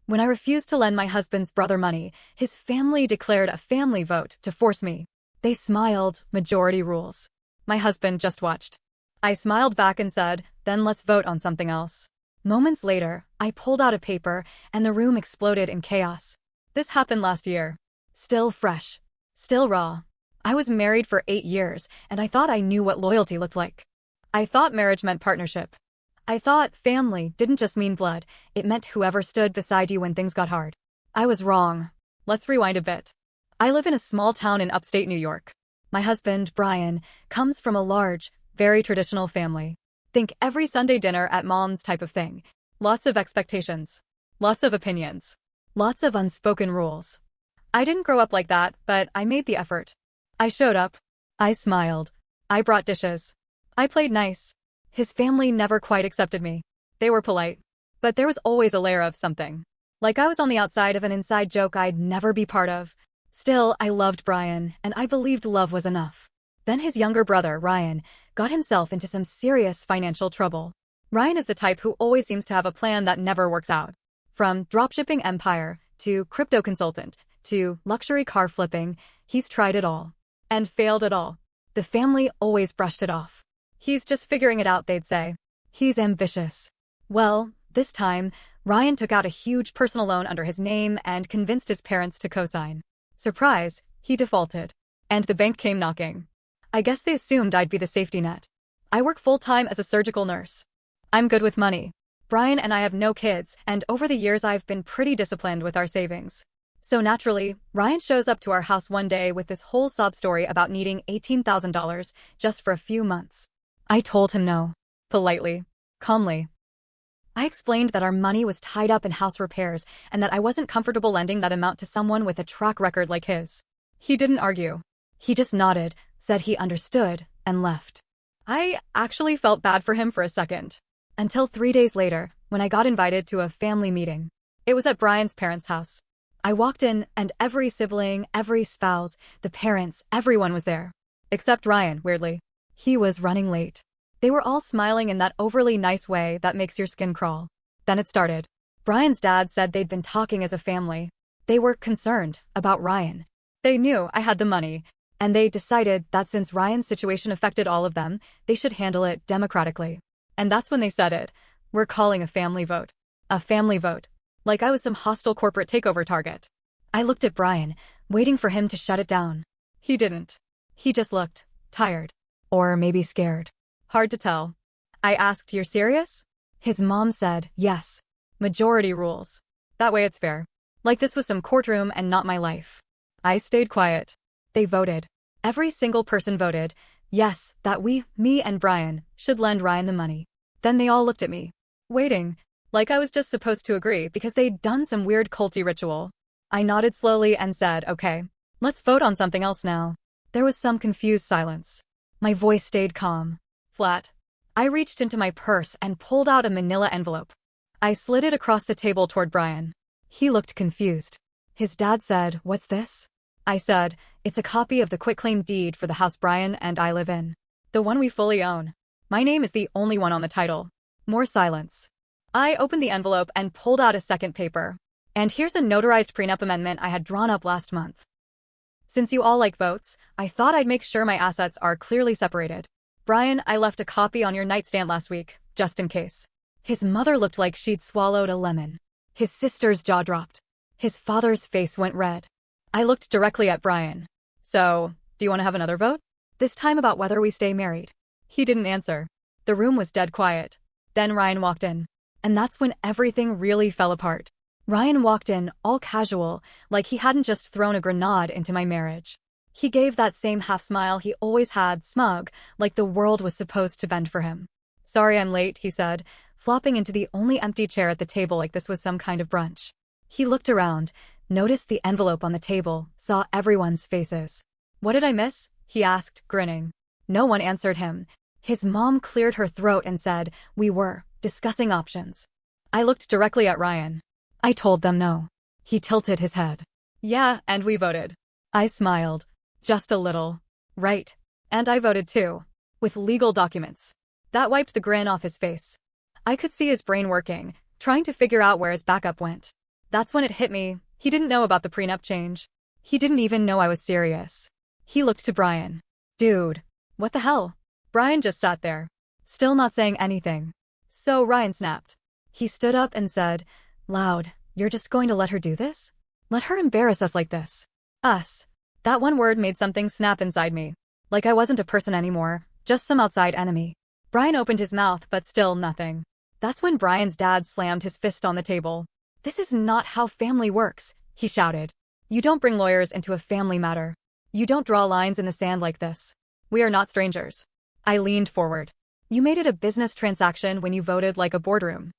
When I refused to lend my husband's brother money, his family declared a family vote to force me. They smiled, majority rules. My husband just watched. I smiled back and said, then let's vote on something else. Moments later, I pulled out a paper and the room exploded in chaos. This happened last year. Still fresh. Still raw. I was married for 8 years and I thought I knew what loyalty looked like. I thought marriage meant partnership. I thought family didn't just mean blood, it meant whoever stood beside you when things got hard. I was wrong. Let's rewind a bit. I live in a small town in upstate New York. My husband, Brian, comes from a large, very traditional family. Think every Sunday dinner at mom's type of thing. Lots of expectations. Lots of opinions. Lots of unspoken rules. I didn't grow up like that, but I made the effort. I showed up. I smiled. I brought dishes. I played nice. His family never quite accepted me. They were polite. But there was always a layer of something. Like I was on the outside of an inside joke I'd never be part of. Still, I loved Brian, and I believed love was enough. Then his younger brother, Ryan, got himself into some serious financial trouble. Ryan is the type who always seems to have a plan that never works out. From dropshipping empire, to crypto consultant, to luxury car flipping, he's tried it all. And failed at all. The family always brushed it off. He's just figuring it out, they'd say. He's ambitious. Well, this time, Ryan took out a huge personal loan under his name and convinced his parents to co-sign. Surprise, he defaulted. And the bank came knocking. I guess they assumed I'd be the safety net. I work full-time as a surgical nurse. I'm good with money. Brian and I have no kids, and over the years I've been pretty disciplined with our savings. So naturally, Ryan shows up to our house one day with this whole sob story about needing $18,000 just for a few months. I told him no. Politely. Calmly. I explained that our money was tied up in house repairs and that I wasn't comfortable lending that amount to someone with a track record like his. He didn't argue. He just nodded, said he understood, and left. I actually felt bad for him for a second. Until 3 days later, when I got invited to a family meeting. It was at Brian's parents' house. I walked in, and every sibling, every spouse, the parents, everyone was there. Except Ryan, weirdly. He was running late. They were all smiling in that overly nice way that makes your skin crawl. Then it started. Brian's dad said they'd been talking as a family. They were concerned about Ryan. They knew I had the money, and they decided that since Ryan's situation affected all of them, they should handle it democratically. And that's when they said it. We're calling a family vote. A family vote. Like I was some hostile corporate takeover target. I looked at Brian, waiting for him to shut it down. He didn't. He just looked tired. Or maybe scared. Hard to tell. I asked, "You're serious?" His mom said, "Yes. Majority rules. That way it's fair. Like this was some courtroom and not my life." I stayed quiet. They voted. Every single person voted, yes, that me and Brian, should lend Ryan the money. Then they all looked at me. Waiting. Like I was just supposed to agree because they'd done some weird culty ritual. I nodded slowly and said, "Okay. Let's vote on something else now." There was some confused silence. My voice stayed calm. Flat. I reached into my purse and pulled out a manila envelope. I slid it across the table toward Brian. He looked confused. His dad said, "What's this?" I said, "It's a copy of the quitclaim deed for the house Brian and I live in. The one we fully own. My name is the only one on the title." More silence. I opened the envelope and pulled out a second paper. And here's a notarized prenup amendment I had drawn up last month. Since you all like votes, I thought I'd make sure my assets are clearly separated. Brian, I left a copy on your nightstand last week, just in case. His mother looked like she'd swallowed a lemon. His sister's jaw dropped. His father's face went red. I looked directly at Brian. "So, do you want to have another vote? This time about whether we stay married?" He didn't answer. The room was dead quiet. Then Ryan walked in. And that's when everything really fell apart. Ryan walked in, all casual, like he hadn't just thrown a grenade into my marriage. He gave that same half-smile he always had, smug, like the world was supposed to bend for him. "Sorry I'm late," he said, flopping into the only empty chair at the table like this was some kind of brunch. He looked around, noticed the envelope on the table, saw everyone's faces. "What did I miss?" he asked, grinning. No one answered him. His mom cleared her throat and said, "We were discussing options." I looked directly at Ryan. I told them no. He tilted his head. "Yeah, and we voted." I smiled. Just a little. "Right. And I voted too. With legal documents." That wiped the grin off his face. I could see his brain working, trying to figure out where his backup went. That's when it hit me. He didn't know about the prenup change. He didn't even know I was serious. He looked to Brian. Dude, what the hell? Brian just sat there, still not saying anything. So Ryan snapped. He stood up and said, loud, you're just going to let her do this? Let her embarrass us like this? Us. That one word made something snap inside me. Like I wasn't a person anymore, just some outside enemy. Brian opened his mouth, but still nothing. That's when Brian's dad slammed his fist on the table. This is not how family works, he shouted. You don't bring lawyers into a family matter. You don't draw lines in the sand like this. We are not strangers. I leaned forward. You made it a business transaction when you voted like a boardroom.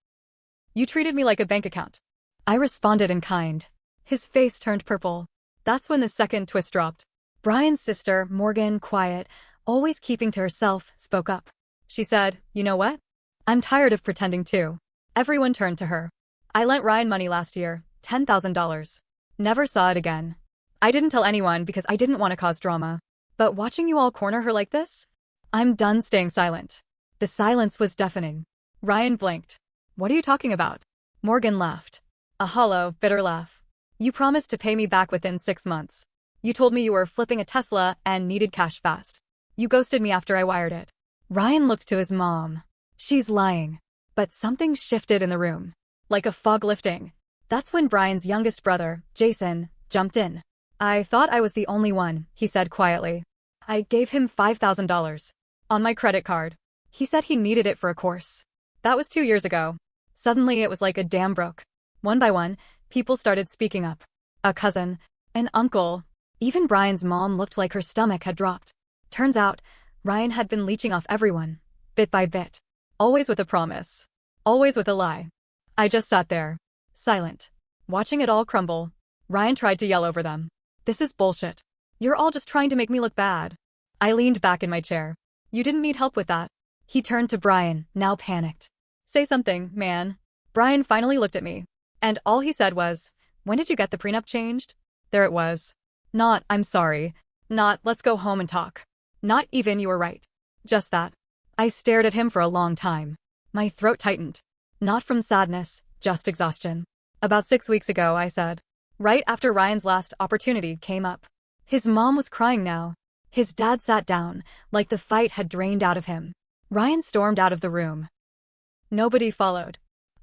You treated me like a bank account. I responded in kind. His face turned purple. That's when the second twist dropped. Brian's sister, Morgan, quiet, always keeping to herself, spoke up. She said, you know what? I'm tired of pretending too. Everyone turned to her. I lent Ryan money last year, $10,000. Never saw it again. I didn't tell anyone because I didn't want to cause drama. But watching you all corner her like this? I'm done staying silent. The silence was deafening. Ryan blinked. What are you talking about? Morgan laughed. A hollow, bitter laugh. You promised to pay me back within 6 months. You told me you were flipping a Tesla and needed cash fast. You ghosted me after I wired it. Ryan looked to his mom. She's lying. But something shifted in the room. Like a fog lifting. That's when Brian's youngest brother, Jason, jumped in. I thought I was the only one, he said quietly. I gave him $5,000. On my credit card. He said he needed it for a course. That was 2 years ago. Suddenly it was like a dam broke. One by one, people started speaking up. A cousin, an uncle. Even Brian's mom looked like her stomach had dropped. Turns out, Ryan had been leeching off everyone, bit by bit. Always with a promise. Always with a lie. I just sat there, silent, watching it all crumble. Ryan tried to yell over them. This is bullshit. You're all just trying to make me look bad. I leaned back in my chair. You didn't need help with that. He turned to Brian, now panicked. Say something, man. Brian finally looked at me. And all he said was, when did you get the prenup changed? There it was. Not, I'm sorry. Not, let's go home and talk. Not even, you were right. Just that. I stared at him for a long time. My throat tightened. Not from sadness, just exhaustion. About 6 weeks ago, I said. Right after Ryan's last opportunity came up. His mom was crying now. His dad sat down, like the fight had drained out of him. Ryan stormed out of the room. Nobody followed.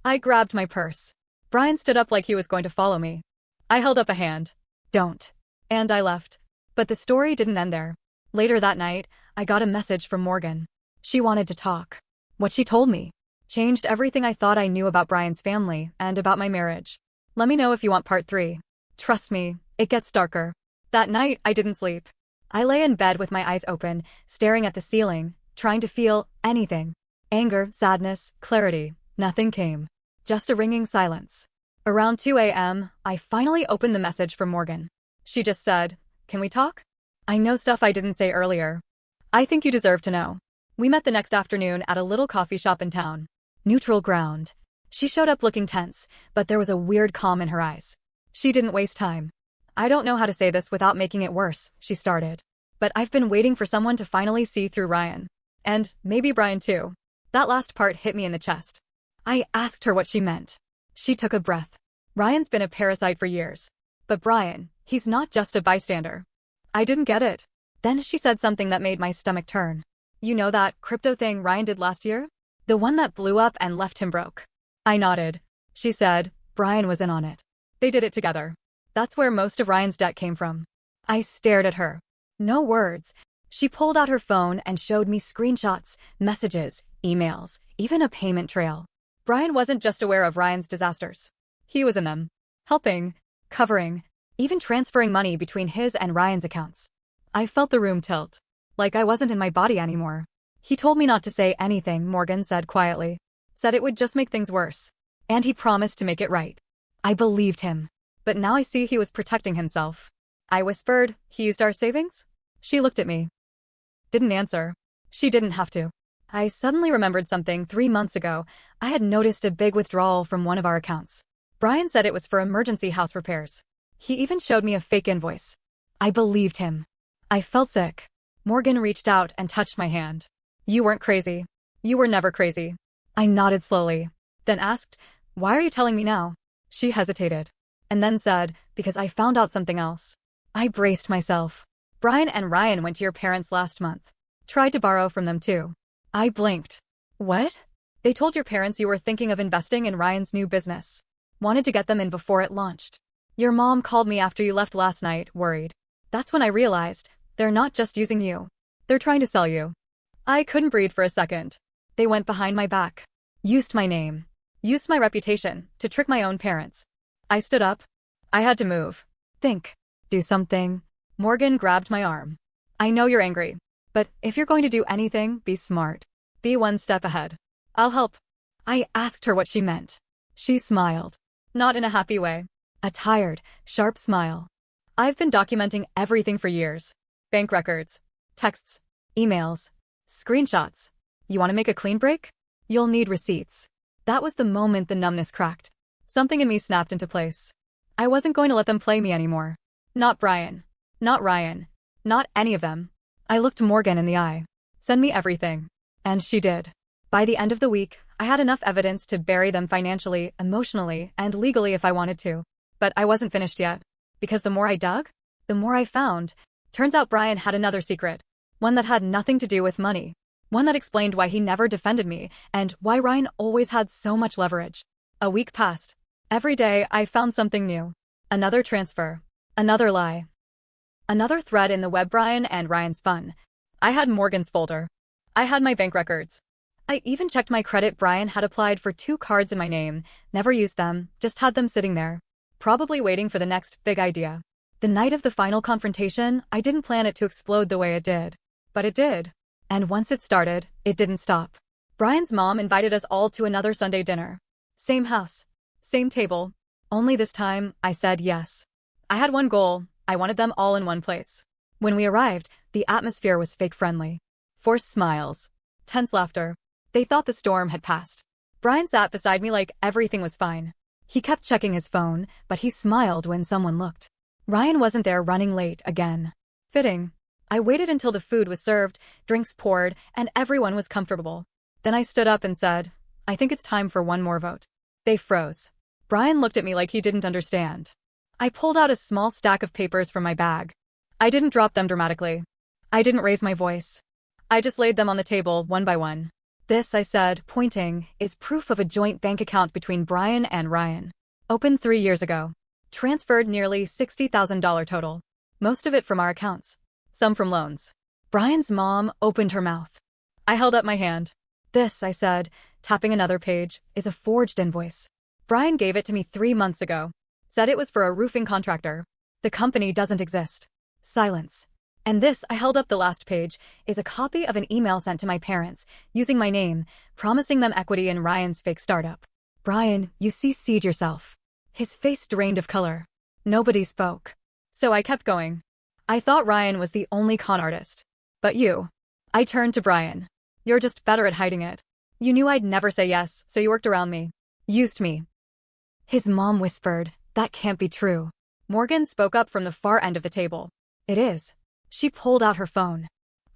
I grabbed my purse. Brian stood up like he was going to follow me. I held up a hand. Don't. And I left. But the story didn't end there. Later that night, I got a message from Morgan. She wanted to talk. What she told me changed everything I thought I knew about Brian's family and about my marriage. Let me know if you want part 3. Trust me, it gets darker. That night, I didn't sleep. I lay in bed with my eyes open, staring at the ceiling, trying to feel anything. Anger, sadness, clarity. Nothing came. Just a ringing silence. Around 2 a.m., I finally opened the message from Morgan. She just said, can we talk? I know stuff I didn't say earlier. I think you deserve to know. We met the next afternoon at a little coffee shop in town. Neutral ground. She showed up looking tense, but there was a weird calm in her eyes. She didn't waste time. I don't know how to say this without making it worse, she started. But I've been waiting for someone to finally see through Ryan. And maybe Brian too. That last part hit me in the chest. I asked her what she meant. She took a breath. Ryan's been a parasite for years. But Brian, he's not just a bystander. I didn't get it. Then she said something that made my stomach turn. You know that crypto thing Ryan did last year? The one that blew up and left him broke. I nodded. She said, Brian was in on it. They did it together. That's where most of Ryan's debt came from. I stared at her. No words. She pulled out her phone and showed me screenshots, messages, emails, even a payment trail. Brian wasn't just aware of Ryan's disasters. He was in them. Helping, covering, even transferring money between his and Ryan's accounts. I felt the room tilt. Like I wasn't in my body anymore. He told me not to say anything, Morgan said quietly. Said it would just make things worse. And he promised to make it right. I believed him. But now I see he was protecting himself. I whispered, he used our savings? She looked at me. Didn't answer. She didn't have to. I suddenly remembered something 3 months ago. I had noticed a big withdrawal from one of our accounts. Brian said it was for emergency house repairs. He even showed me a fake invoice. I believed him. I felt sick. Morgan reached out and touched my hand. You weren't crazy. You were never crazy. I nodded slowly, then asked, why are you telling me now? She hesitated. and then said, because I found out something else. I braced myself. Brian and Ryan went to your parents last month. Tried to borrow from them too. I blinked. What? They told your parents you were thinking of investing in Ryan's new business. Wanted to get them in before it launched. Your mom called me after you left last night, worried. That's when I realized, they're not just using you. They're trying to sell you. I couldn't breathe for a second. They went behind my back. Used my name. Used my reputation to trick my own parents. I stood up. I had to move. Think. Do something. Morgan grabbed my arm. I know you're angry. But if you're going to do anything, be smart. Be one step ahead. I'll help. I asked her what she meant. She smiled. Not in a happy way. A tired, sharp smile. I've been documenting everything for years. Bank records. Texts. Emails. Screenshots. You want to make a clean break? You'll need receipts. That was the moment the numbness cracked. Something in me snapped into place. I wasn't going to let them play me anymore. Not Brian. Not Ryan. Not any of them. I looked Morgan in the eye. Send me everything. And she did. By the end of the week, I had enough evidence to bury them financially, emotionally, and legally if I wanted to. But I wasn't finished yet. Because the more I dug, the more I found. Turns out Brian had another secret. One that had nothing to do with money. One that explained why he never defended me, and why Ryan always had so much leverage. A week passed. Every day, I found something new. Another transfer. Another lie. Another thread in the web. Brian and Ryan spun. I had Morgan's folder. I had my bank records. I even checked my credit. Brian had applied for 2 cards in my name, never used them, just had them sitting there. Probably waiting for the next big idea. The night of the final confrontation, I didn't plan it to explode the way it did. But it did. And once it started, it didn't stop. Brian's mom invited us all to another Sunday dinner. Same house. Same table. Only this time, I said yes. I had one goal. I wanted them all in one place. When we arrived, the atmosphere was fake friendly. Forced smiles. Tense laughter. They thought the storm had passed. Brian sat beside me like everything was fine. He kept checking his phone, but he smiled when someone looked. Ryan wasn't there, running late again. Fitting. I waited until the food was served, drinks poured, and everyone was comfortable. Then I stood up and said, I think it's time for one more vote. They froze. Brian looked at me like he didn't understand. I pulled out a small stack of papers from my bag. I didn't drop them dramatically. I didn't raise my voice. I just laid them on the table, one by one. This, I said, pointing, is proof of a joint bank account between Brian and Ryan. Opened 3 years ago. Transferred nearly $60,000 total. Most of it from our accounts. Some from loans. Brian's mom opened her mouth. I held up my hand. This, I said, tapping another page, is a forged invoice. Brian gave it to me 3 months ago. Said it was for a roofing contractor. The company doesn't exist. Silence. And this, I held up the last page, is a copy of an email sent to my parents, using my name, promising them equity in Ryan's fake startup. Brian, you CC'd yourself. His face drained of color. Nobody spoke. So I kept going. I thought Ryan was the only con artist. But you. I turned to Brian. You're just better at hiding it. You knew I'd never say yes, so you worked around me. Used me. His mom whispered, that can't be true. Morgan spoke up from the far end of the table. It is. She pulled out her phone.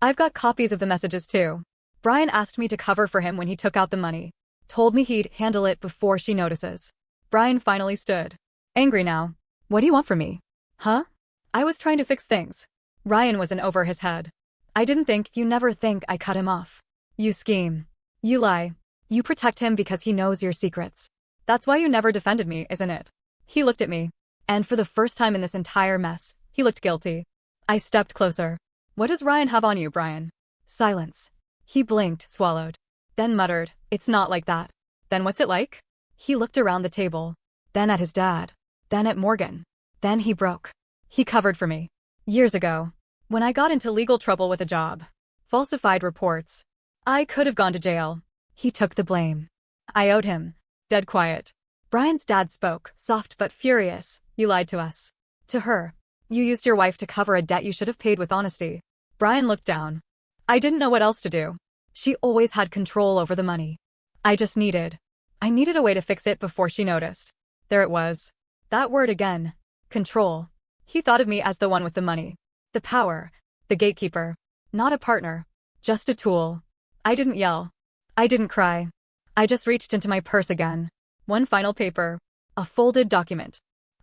I've got copies of the messages too. Brian asked me to cover for him when he took out the money. Told me he'd handle it before she notices. Brian finally stood. Angry now. What do you want from me? Huh? I was trying to fix things. Ryan was in over his head. I didn't think, you never think I cut him off. You scheme. You lie. You protect him because he knows your secrets. That's why you never defended me, isn't it? He looked at me. And for the first time in this entire mess, he looked guilty. I stepped closer. What does Ryan have on you, Brian? Silence. He blinked, swallowed. Then muttered, it's not like that. Then what's it like? He looked around the table. Then at his dad. Then at Morgan. Then he broke. He covered for me. Years ago. When I got into legal trouble with a job. Falsified reports. I could have gone to jail. He took the blame. I owed him. Dead quiet. Brian's dad spoke, soft but furious. You lied to us. To her. You used your wife to cover a debt you should have paid with honesty. Brian looked down. I didn't know what else to do. She always had control over the money. I needed a way to fix it before she noticed. There it was. That word again. Control. He thought of me as the one with the money. The power. The gatekeeper. Not a partner. Just a tool. I didn't yell. I didn't cry. I just reached into my purse again. One final paper. A folded document.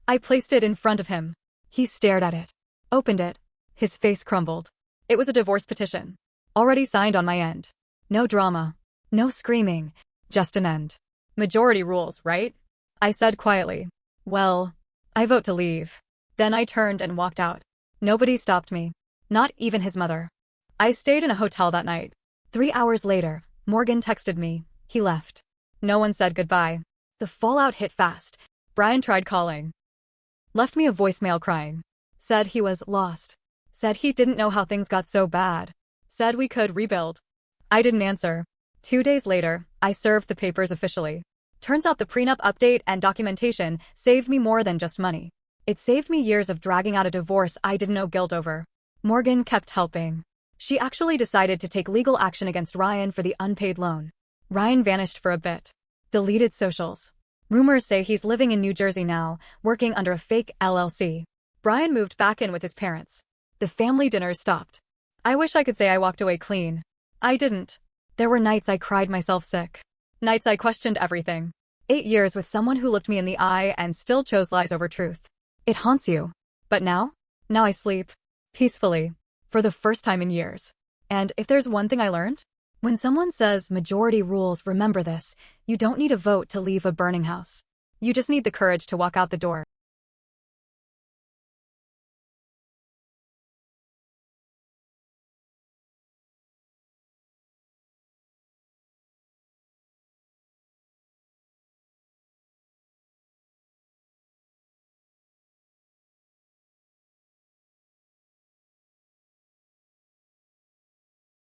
I placed it in front of him. He stared at it, opened it. His face crumbled. It was a divorce petition. Already signed on my end. No drama. No screaming. Just an end. Majority rules, right? I said quietly. Well, I vote to leave. Then I turned and walked out. Nobody stopped me. Not even his mother. I stayed in a hotel that night. 3 hours later, Morgan texted me. He left. No one said goodbye. The fallout hit fast. Brian tried calling. Left me a voicemail crying. Said he was lost. Said he didn't know how things got so bad. Said we could rebuild. I didn't answer. 2 days later, I served the papers officially. Turns out the prenup update and documentation saved me more than just money. It saved me years of dragging out a divorce I didn't know guilt over. Morgan kept helping. She actually decided to take legal action against Ryan for the unpaid loan. Ryan vanished for a bit. Deleted socials. Rumors say he's living in New Jersey now, working under a fake LLC. Brian moved back in with his parents. The family dinners stopped. I wish I could say I walked away clean. I didn't. There were nights I cried myself sick. Nights I questioned everything. 8 years with someone who looked me in the eye and still chose lies over truth. It haunts you. But now I sleep. Peacefully. For the first time in years. And if there's one thing I learned, when someone says majority rules, remember this: you don't need a vote to leave a burning house. You just need the courage to walk out the door.